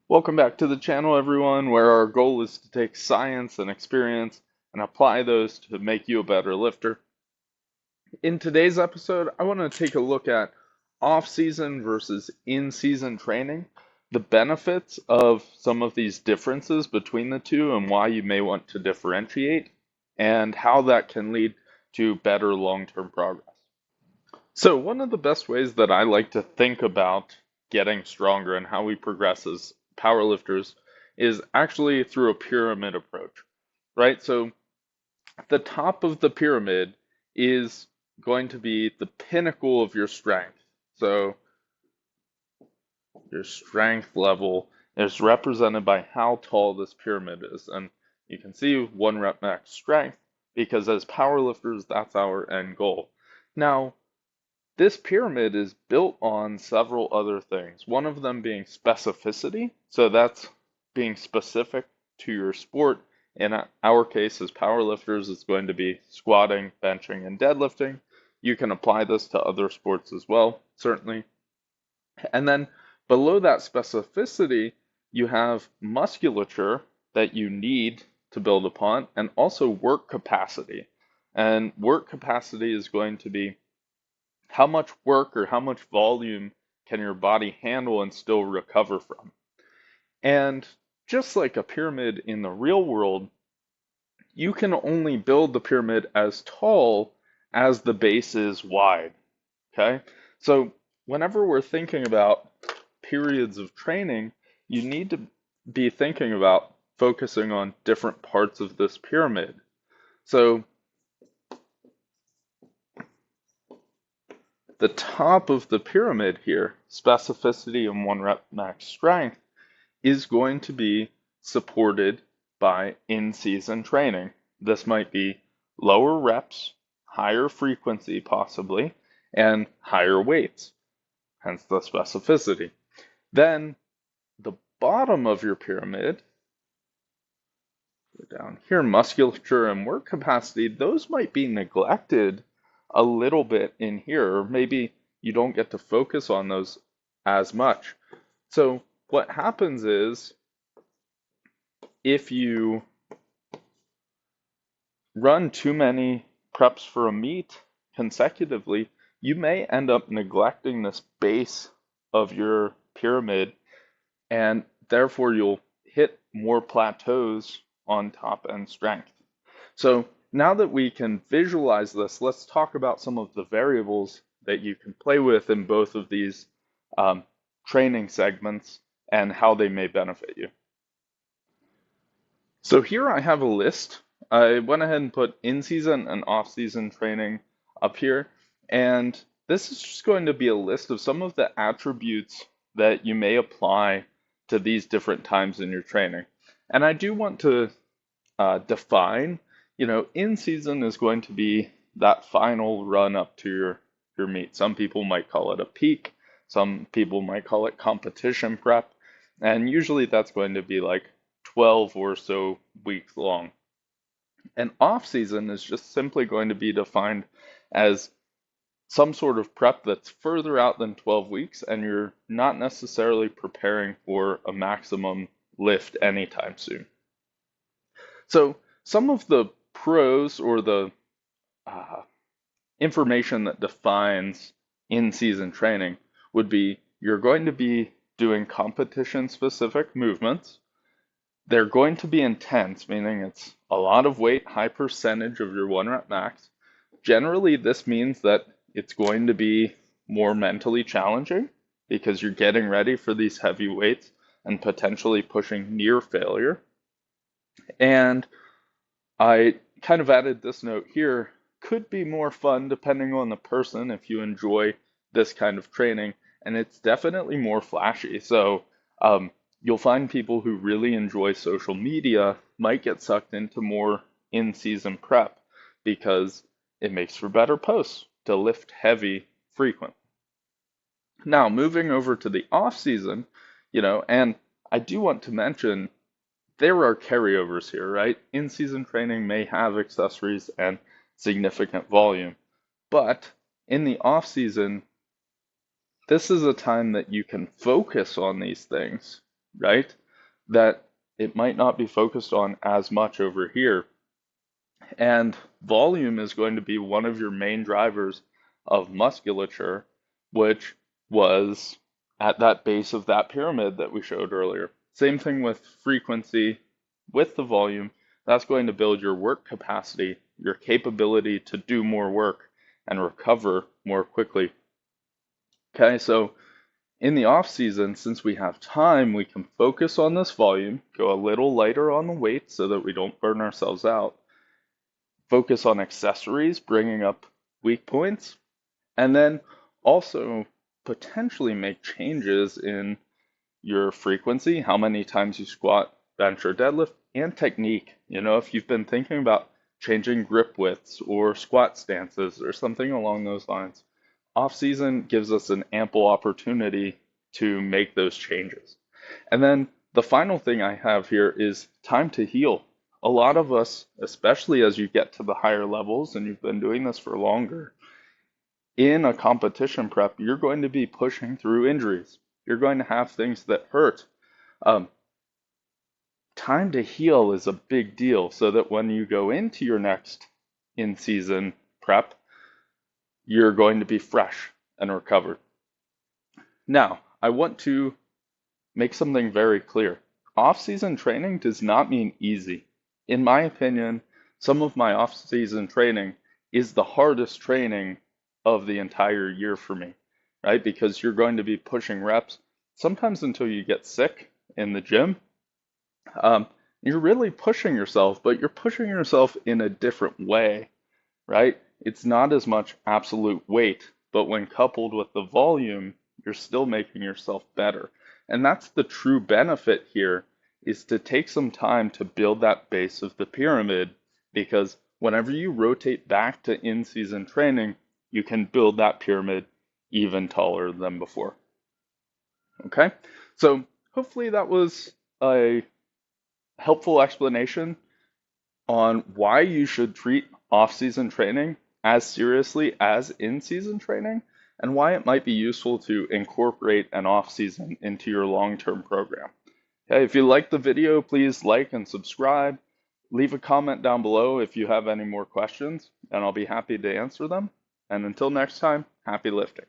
Welcome back to the channel, everyone, where our goal is to take science and experience and apply those to make you a better lifter. In today's episode, I want to take a look at off-season versus in-season training, the benefits of some of these differences between the two and why you may want to differentiate, and how that can lead to better long-term progress. So one of the best ways that I like to think about getting stronger and how we progress as powerlifters is actually through a pyramid approach, right? So the top of the pyramid is going to be the pinnacle of your strength. So your strength level is represented by how tall this pyramid is. And you can see 1 rep max strength because as powerlifters, that's our end goal. Now, this pyramid is built on several other things, one of them being specificity. So that's being specific to your sport. In our case, as powerlifters, it's going to be squatting, benching, and deadlifting. You can apply this to other sports as well, certainly. And then below that specificity, you have musculature that you need to build upon, and also work capacity. And work capacity is going to be how much work or how much volume can your body handle and still recover from? And just like a pyramid in the real world, you can only build the pyramid as tall as the base is wide. Okay? So whenever we're thinking about periods of training, you need to be thinking about focusing on different parts of this pyramid. So the top of the pyramid here, specificity and 1 rep max strength, is going to be supported by in-season training. This might be lower reps, higher frequency possibly, and higher weights, hence the specificity. Then the bottom of your pyramid, down here, musculature and work capacity, those might be neglected a little bit in here, or maybe you don't get to focus on those as much. So what happens is if you run too many preps for a meet consecutively, you may end up neglecting this base of your pyramid, and therefore you'll hit more plateaus on top end strength. So now that we can visualize this, let's talk about some of the variables that you can play with in both of these training segments and how they may benefit you. So here I have a list. I went ahead and put in-season and off-season training up here, and this is just going to be a list of some of the attributes that you may apply to these different times in your training. And I do want to define, in-season is going to be that final run up to your meet. Some people might call it a peak, some people might call it competition prep, and usually that's going to be like 12 or so weeks long. And off season is just simply going to be defined as some sort of prep that's further out than 12 weeks, and you're not necessarily preparing for a maximum lift anytime soon. So some of the pros or the information that defines in-season training would be you're going to be doing competition-specific movements. They're going to be intense, meaning it's a lot of weight, high percentage of your 1 rep max. Generally, this means that it's going to be more mentally challenging because you're getting ready for these heavy weights and potentially pushing near failure. And I kind of added this note here, could be more fun depending on the person if you enjoy this kind of training, and it's definitely more flashy. So you'll find people who really enjoy social media might get sucked into more in-season prep because it makes for better posts to lift heavy frequent. Now, moving over to the off season, and I do want to mention there are carryovers here, right? In-season training may have accessories and significant volume, but in the off season, this is a time that you can focus on these things right? That it might not be focused on as much over here. And volume is going to be one of your main drivers of musculature, which was at that base of that pyramid that we showed earlier. Same thing with frequency, with the volume, that's going to build your work capacity, your capability to do more work and recover more quickly. Okay, so in the off season, since we have time, we can focus on this volume, go a little lighter on the weight so that we don't burn ourselves out, focus on accessories, bringing up weak points, and then also potentially make changes in your frequency, how many times you squat, bench, or deadlift, and technique. You know, if you've been thinking about changing grip widths or squat stances or something along those lines, off season gives us an ample opportunity to make those changes. And then the final thing I have here is time to heal. A lot of us, especially as you get to the higher levels and you've been doing this for longer, in a competition prep, you're going to be pushing through injuries. You're going to have things that hurt. Um, Time to heal is a big deal so that when you go into your next in-season prep, you're going to be fresh and recovered. Now, I want to make something very clear. Off-season training does not mean easy. In my opinion, some of my off-season training is the hardest training of the entire year for me, right? Because you're going to be pushing reps sometimes until you get sick in the gym. You're really pushing yourself, but you're pushing yourself in a different way, right? It's not as much absolute weight, but when coupled with the volume, you're still making yourself better. And that's the true benefit here, is to take some time to build that base of the pyramid, because whenever you rotate back to in-season training, you can build that pyramid even taller than before. Okay? So hopefully that was a helpful explanation on why you should treat off-season training as seriously as in-season training, and why it might be useful to incorporate an off-season into your long-term program. Okay, if you like the video, please like and subscribe. Leave a comment down below if you have any more questions, and I'll be happy to answer them. And until next time, happy lifting.